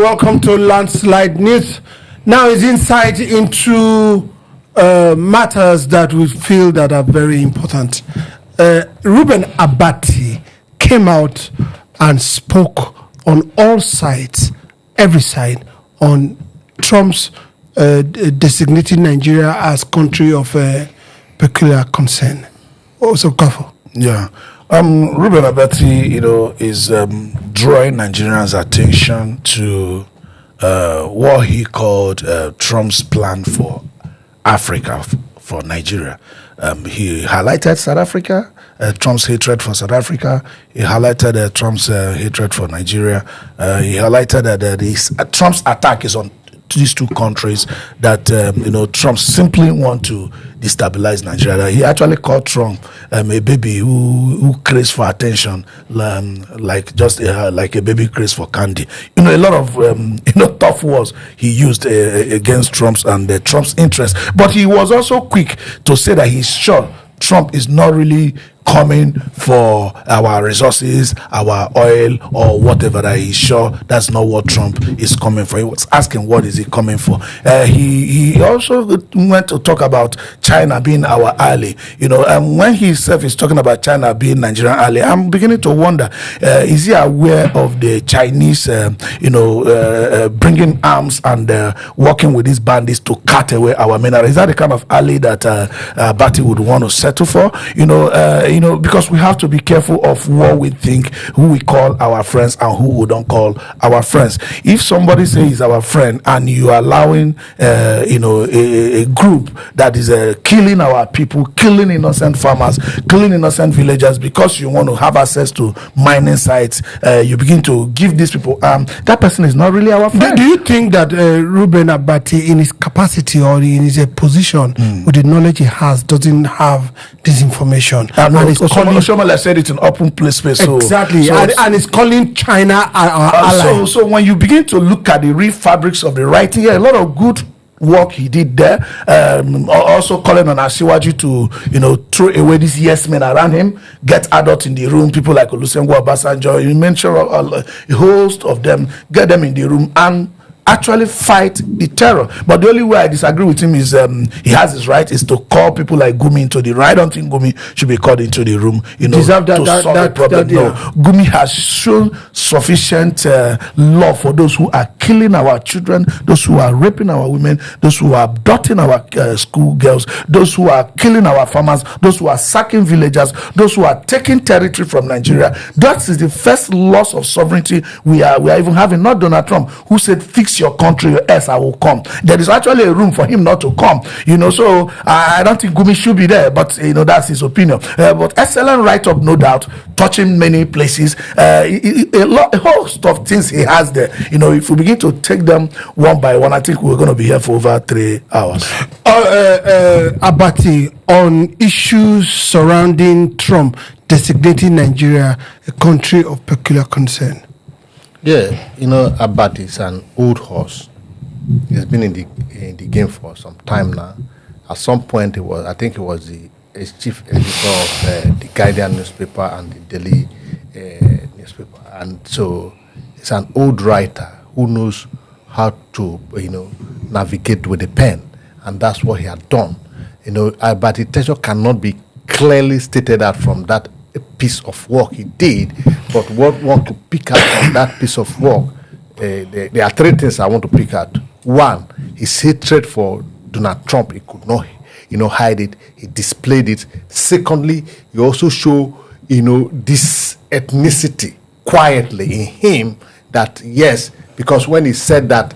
welcome to Landslide News. Now is insight into matters that we feel that are very important. Reuben Abati came out and spoke on all sides, every side, on Trump's designating Nigeria as country of peculiar concern. Also, Kafo. Yeah. Reuben Abati, is drawing Nigerians' attention to what he called Trump's plan for Africa, for Nigeria. He highlighted South Africa, Trump's hatred for South Africa. He highlighted Trump's hatred for Nigeria. He highlighted that Trump's attack is on these two countries, that Trump simply want to destabilize Nigeria. He actually called Trump a baby who craves for attention, like a baby craves for candy. A lot of tough words he used against Trump's and Trump's interest. But he was also quick to say that he's sure Trump is not really coming for our resources, our oil, or whatever. That he's sure that's not what Trump is coming for. He was asking, what is he coming for? He also went to talk about China being our ally. And when he himself is talking about China being Nigerian ally, I'm beginning to wonder, is he aware of the Chinese, bringing arms and working with these bandits to cut away our minerals? Is that the kind of ally that Abati would want to settle for? Because we have to be careful of what we think, who we call our friends and who we don't call our friends. If somebody says he's our friend and you are allowing, a group that is killing our people, killing innocent farmers, killing innocent villagers because you want to have access to mining sites, you begin to give these people that person is not really our friend. Do you think that Reuben Abati, in his capacity or in his position, with the knowledge he has, doesn't have this information? Shomala said it in open place space. Exactly. And it's calling China our ally. So when you begin to look at the real fabrics of the writing, a lot of good work he did there. Also calling on Asiwaju to throw away these yes men around him, get adults in the room, people like Olusegun Obasanjo. You mentioned a host of them, get them in the room and actually fight the terror. But the only way I disagree with him is he has his right is to call people like Gumi into the room. I don't think Gumi should be called into the room, to solve the problem. No, Gumi has shown sufficient love for those who are killing our children, those who are raping our women, those who are abducting our school girls, those who are killing our farmers, those who are sacking villagers, those who are taking territory from Nigeria. That is the first loss of sovereignty we are even having. Not Donald Trump, who said, fix your country, else I will come. There is actually a room for him not to come. So I don't think Gumi should be there, but that's his opinion. But excellent write-up, no doubt, touching many places. A host of things he has there. If we begin to take them one by one, I think we're going to be here for over 3 hours. Abati, on issues surrounding Trump designating Nigeria a country of peculiar concern. Yeah, Abati is an old horse. He's been in the game for some time now. At some point, I think he was the chief editor of the Guardian newspaper and the Daily newspaper, and so he's an old writer who knows how to navigate with the pen, and that's what he had done. Abati tension cannot be clearly stated out from that piece of work he did, but what I want to pick out from that piece of work, there are 3 things I want to pick out. One, his hatred for Donald Trump, he could not hide it, he displayed it. Secondly, he also show this ethnicity quietly in him, that yes, because when he said that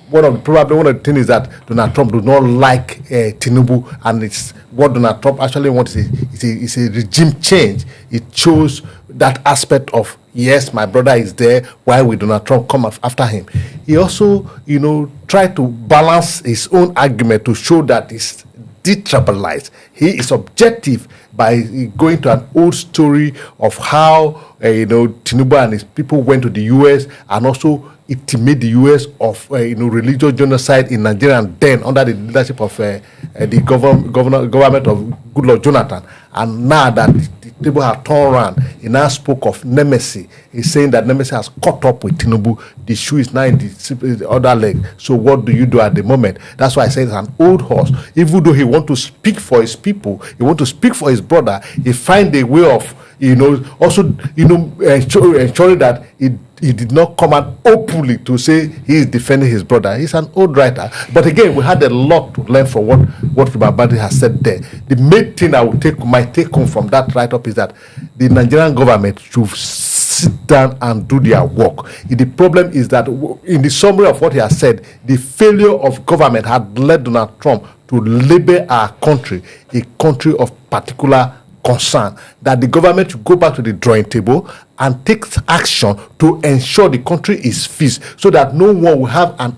one of the things is that Donald Trump do not like Tinubu, and it's what Donald Trump actually wants is a regime change. It shows that aspect of, yes, my brother is there, why will Donald Trump come after him? He also tried to balance his own argument to show that it's destabilize. He is objective by going to an old story of how Tinubu and his people went to the U.S. and also intimate the U.S. of religious genocide in Nigeria, and then under the leadership of the government of Goodluck Jonathan. And now that the table had turned around. He now spoke of nemesis. He's saying that nemesis has caught up with Tinubu. The shoe is now in the other leg. So what do you do at the moment? That's why I say it's an old horse. Even though he want to speak for his people, he want to speak for his brother, he find a way of, also, ensuring that he did not come out openly to say he is defending his brother. He's an old writer. But again, we had a lot to learn from what Reuben Abati has said there. The main thing I would might take home from that write-up is that the Nigerian government should sit down and do their work. The problem is that in the summary of what he has said, the failure of government had led Donald Trump to label our country a country of particular concern, that the government should go back to the drawing table and take action to ensure the country is fixed, so that no one will have an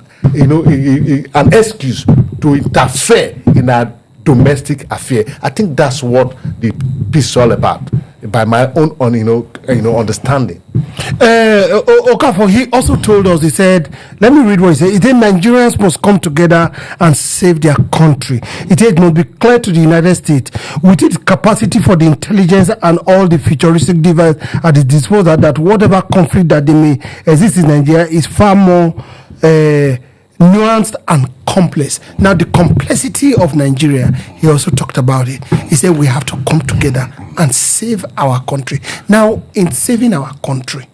excuse to interfere in our domestic affair. I think that's what the piece is all about, by my own understanding. Okafor, he also told us, he said, let me read what he said. He said Nigerians must come together and save their country. He said it must be clear to the United States, with its capacity for the intelligence and all the futuristic devices at its disposal, that whatever conflict that they may exist in Nigeria is far more nuanced and complex. Now, the complexity of Nigeria, he also talked about it. He said we have to come together and save our country. Now, in saving our country,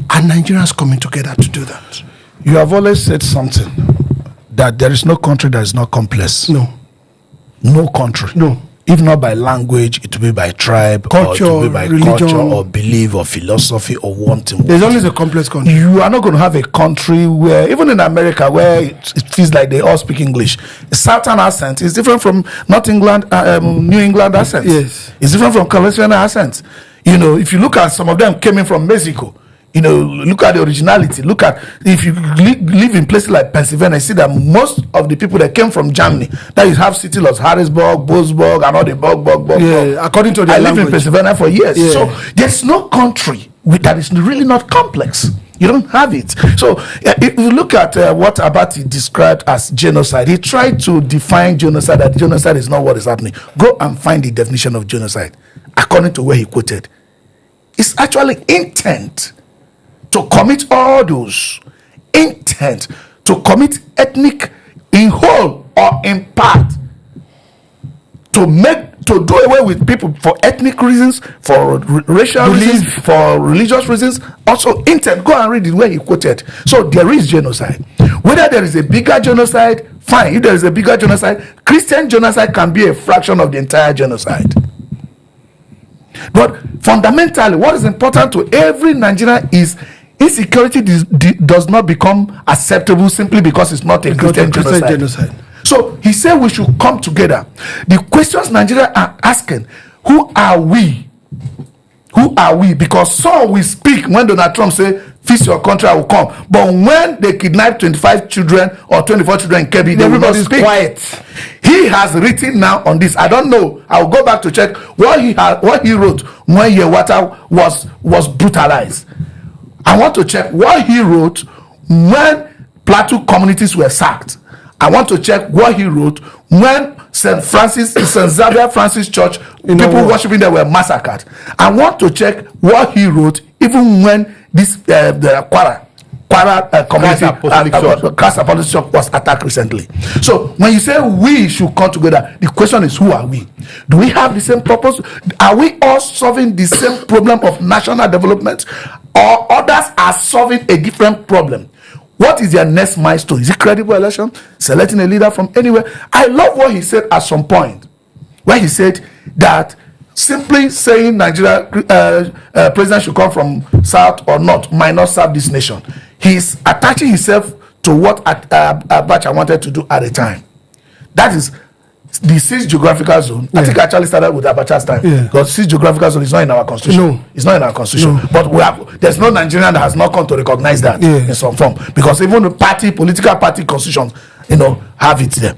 are Nigerians coming together to do that? You have always said something, that there is no country that is not complex. No. No country. No. If not by language, it will be by tribe, culture, or it will be by religion, culture, or belief, or philosophy, or wanting. There's always a complex country. You are not going to have a country where, even in America, where it feels like they all speak English. A Southern accent is different from North England, New England accent. Yes. It's different from California accent. If you look at some of them came in from Mexico. Look at the originality. Look at, if you live in places like Pennsylvania, you see that most of the people that came from Germany, that you have cities like Harrisburg, Wolfsburg, and all the bug. Yeah, according to their language. I lived in Pennsylvania for years. Yeah. So there's no country that is really not complex. You don't have it. So if you look at what Abati described as genocide, he tried to define genocide, that genocide is not what is happening. Go and find the definition of genocide, according to where he quoted. It's actually intent to commit all those, intent to commit ethnic in whole or in part, to do away with people for ethnic reasons, for racial reasons, for religious reasons. Also intent. Go and read it where he quoted. So there is genocide. Whether there is a bigger genocide, fine. If there is a bigger genocide, Christian genocide can be a fraction of the entire genocide. But fundamentally, what is important to every Nigerian is insecurity does not become acceptable simply because it's not a Christian genocide. So he said we should come together. The questions Nigeria are asking, who are we? Who are we? Because some will speak when Donald Trump say, fix your country, I will come. But when they kidnap 25 children or 24 children in Kebbi, they will not speak. Quiet. He has written now on this. I don't know. I will go back to check what he wrote when Yewata was brutalized. I want to check what he wrote when Plateau communities were sacked. I want to check what he wrote when St. Xavier Francis Church, people worshiping there were massacred. I want to check what he wrote even when the Kwara community, Christ Apostolic Church was attacked recently. So when you say we should come together, the question is, who are we? Do we have the same purpose? Are we all solving the same problem of national development, or others are solving a different problem? What is their next milestone? Is it credible election? Selecting a leader from anywhere? I love what he said at some point, where he said that simply saying Nigeria president should come from south or north might not serve this nation. He's attaching himself to what Abacha wanted to do at the time. That is the 6th geographical zone. I think I actually started with Abacha's time, because 6th geographical zone is not in our constitution. No. It's not in our constitution. No. But there's no Nigerian that has not come to recognize that in some form, because even the political party constitutions, have it there.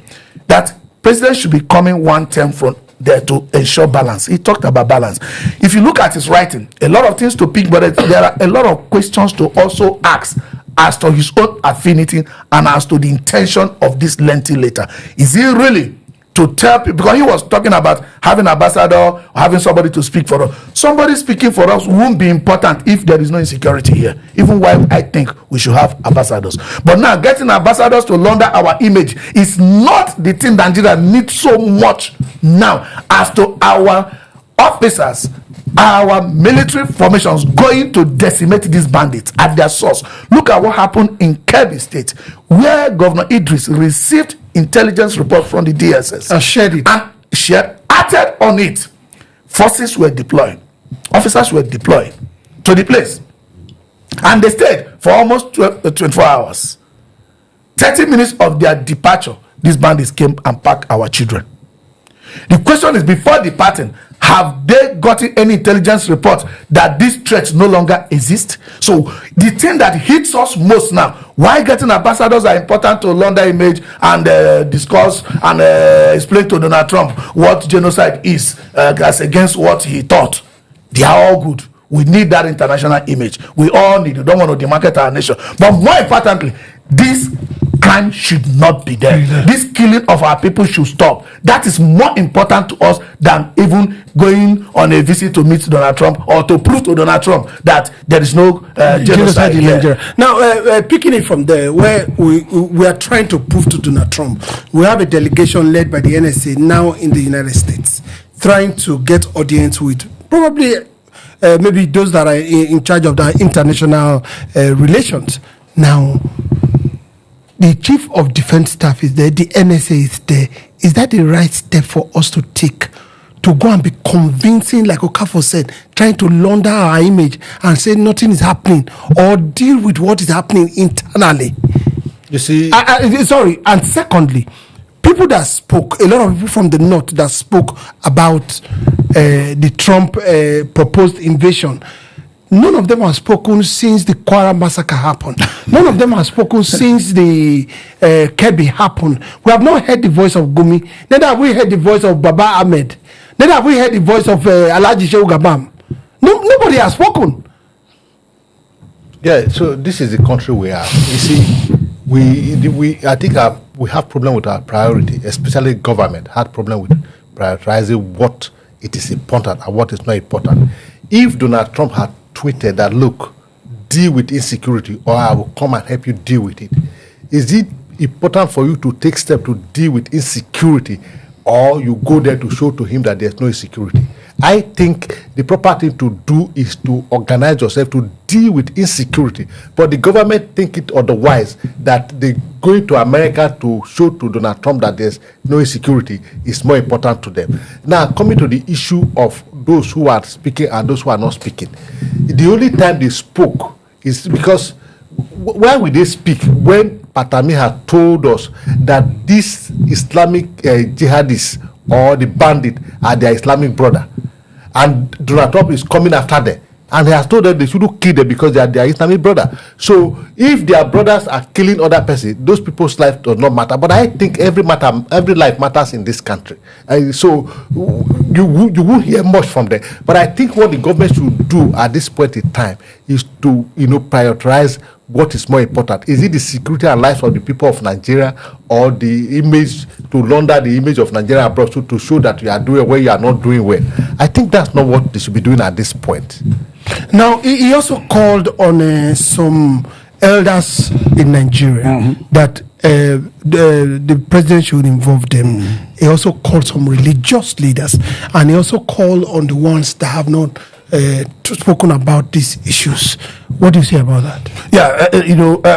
That president should be coming one term from there to ensure balance. He talked about balance. If you look at his writing, a lot of things to pick, but there are a lot of questions to also ask as to his own affinity and as to the intention of this lengthy letter. Is he really to tell people, because he was talking about having an ambassador or having somebody to speak for us. Somebody speaking for us won't be important if there is no insecurity here, even while I think we should have ambassadors. But now getting ambassadors to launder our image is not the thing Nigeria needs so much now as to our officers, our military formations going to decimate these bandits at their source. Look at what happened in Kebbi State, where Governor Idris received intelligence report from the DSS and shared it, and acted on it. Forces were deployed, officers were deployed to the place, and they stayed for almost 24 hours. 30 minutes of their departure, these bandits came and packed our children. The question is, before departing, have they gotten any intelligence report that these threats no longer exist? So the thing that hits us most now, why getting ambassadors are important to launder image and discuss and explain to Donald Trump what genocide is as against what he thought. They are all good. We need that international image. We all need it. We don't want to demarcate our nation. But more importantly, this crime should not be there. This killing of our people should stop. That is more important to us than even going on a visit to meet Donald Trump or to prove to Donald Trump that there is no genocide in Nigeria. Now, picking it from there, where we are trying to prove to Donald Trump, we have a delegation led by the NSA now in the United States, trying to get audience with probably maybe those that are in charge of the international relations. Now, the chief of defense staff is there, the NSA is there. Is that the right step for us to take to go and be convincing, like Okafor said, trying to launder our image and say nothing is happening, or deal with what is happening internally? You see, sorry. And secondly, people that spoke, a lot of people from the north that spoke about the Trump proposed invasion, none of them have spoken since the Kwara massacre happened. None of them have spoken since the Kebbi happened. We have not heard the voice of Gumi. Neither have we heard the voice of Baba Ahmed. Neither have we heard the voice of Alhaji Shehu Gabam. Nobody has spoken. Yeah, so this is the country we are. You see, I think we have problem with our priority, especially government had problem with prioritizing what it is important and what is not important. If Donald Trump had tweeted that, look, deal with insecurity, or I will come and help you deal with it, is it important for you to take steps to deal with insecurity, or you go there to show to him that there's no insecurity? I think the proper thing to do is to organize yourself to deal with insecurity. But the government think it otherwise, that they going to America to show to Donald Trump that there's no insecurity is more important to them. Now, coming to the issue of those who are speaking and those who are not speaking, the only time they spoke is because why would they speak when Patami had told us that these Islamic jihadists or the bandit are their Islamic brother, and Donald Trump is coming after them, and he has told them they shouldn't kill them because they are their Islamic brother. So if their brothers are killing other persons, those people's life does not matter. But I think every life matters in this country. So you won't hear much from them. But I think what the government should do at this point in time is to prioritize what is more important. Is it the security and lives of the people of Nigeria, or the image, to launder the image of Nigeria abroad, to show that you are doing well, you are not doing well? I think that's not what they should be doing at this point. Now, he also called on some elders in Nigeria that the president should involve them. He also called some religious leaders, and he also called on the ones that have not spoken about these issues. What do you say about that? Yeah,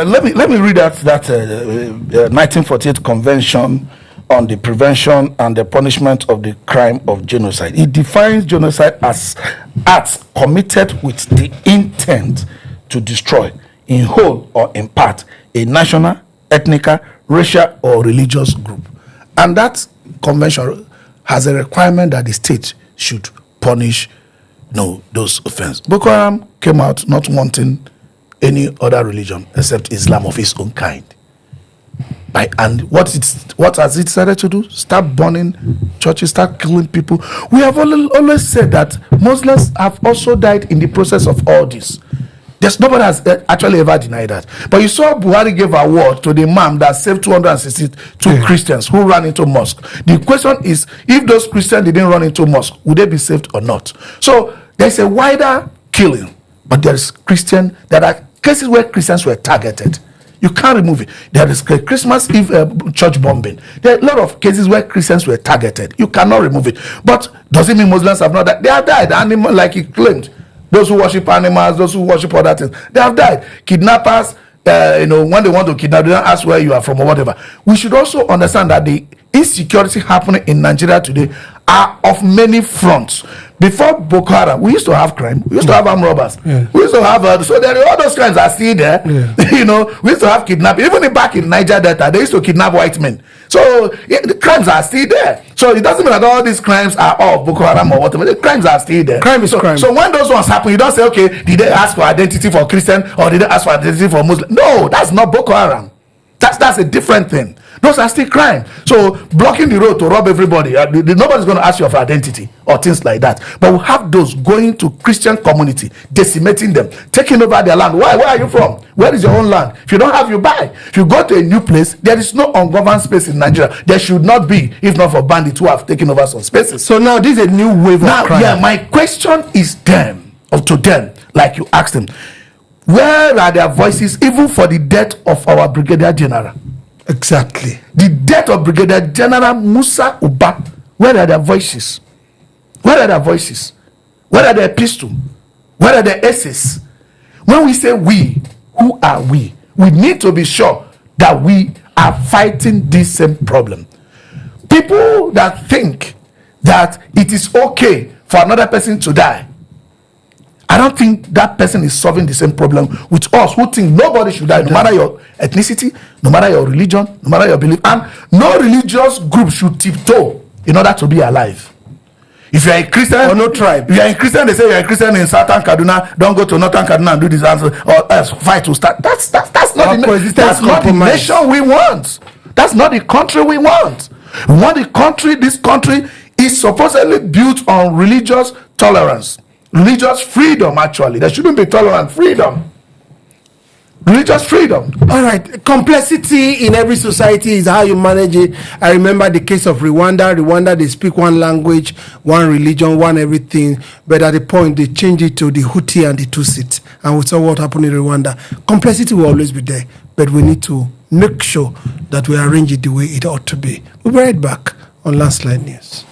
let me read out that 1948 Convention on the Prevention and the Punishment of the Crime of Genocide. It defines genocide as acts committed with the intent to destroy, in whole or in part, a national, ethnic, racial, or religious group. And that convention has a requirement that the state should punish those offenses. Boko Haram came out not wanting any other religion except Islam of its own kind. And what has it decided to do? Start burning churches, start killing people. We have always said that Muslims have also died in the process of all this. There's nobody has actually ever denied that. But you saw Buhari gave award to the man that saved 262 Christians who ran into mosque. The question is, if those Christians didn't run into mosque, would they be saved or not? So there's a wider killing, but there are cases where Christians were targeted. You can't remove it. There is a Christmas Eve church bombing. There are a lot of cases where Christians were targeted. You cannot remove it. But does it mean Muslims have not died? They have died. Animal, like he claimed. Those who worship animals, those who worship other things, they have died. Kidnappers, when they want to kidnap, they don't ask where you are from or whatever. We should also understand that the insecurity happening in Nigeria today are of many fronts. Before Boko Haram, we used to have crime. We used to have armed robbers. We used to have so all those crimes are still there. We used to have kidnapping. Even back in Niger Delta, they used to kidnap white men. So the crimes are still there. So it doesn't mean that all these crimes are all Boko Haram or whatever. The crimes are still there. Crime is crime. So when those ones happen, you don't say, okay, did they ask for identity for Christian or did they ask for identity for Muslim? No, that's not Boko Haram. That's a different thing. Those are still crime. So blocking the road to rob everybody, nobody's going to ask you for identity or things like that. But we have those going to Christian community, decimating them, taking over their land. Why? Where are you from? Where is your own land? If you don't have, you buy. If you go to a new place, there is no ungoverned space in Nigeria. There should not be, if not for bandits who have taken over some spaces. So now this is a new wave of crime. Yeah, my question is to them, like you asked them, where are their voices even for the death of our Brigadier General? Exactly. The death of Brigadier General Musa Uba. Where are their voices? Where are their voices? Where are their pistols? Where are their essays? When we say we, who are we? We need to be sure that we are fighting this same problem. People that think that it is okay for another person to die, I don't think that person is solving the same problem with us who think nobody should die, no matter your ethnicity, no matter your religion, no matter your belief. And no religious group should tiptoe in order to be alive. If you are a Christian or no tribe, if you are a Christian, they say you are a Christian in Southern Kaduna, don't go to Northern Kaduna and do this or else fight to start. That's not the nation we want. That's not the country we want. We want the country. This country is supposedly built on religious tolerance. Religious freedom, actually. There shouldn't be tolerant freedom. Religious freedom. All right. Complexity in every society is how you manage it. I remember the case of Rwanda, they speak one language, one religion, one everything. But at the point, they change it to the Hutu and the Tutsi. And we saw what happened in Rwanda. Complexity will always be there. But we need to make sure that we arrange it the way it ought to be. We'll be right back on Landslide News.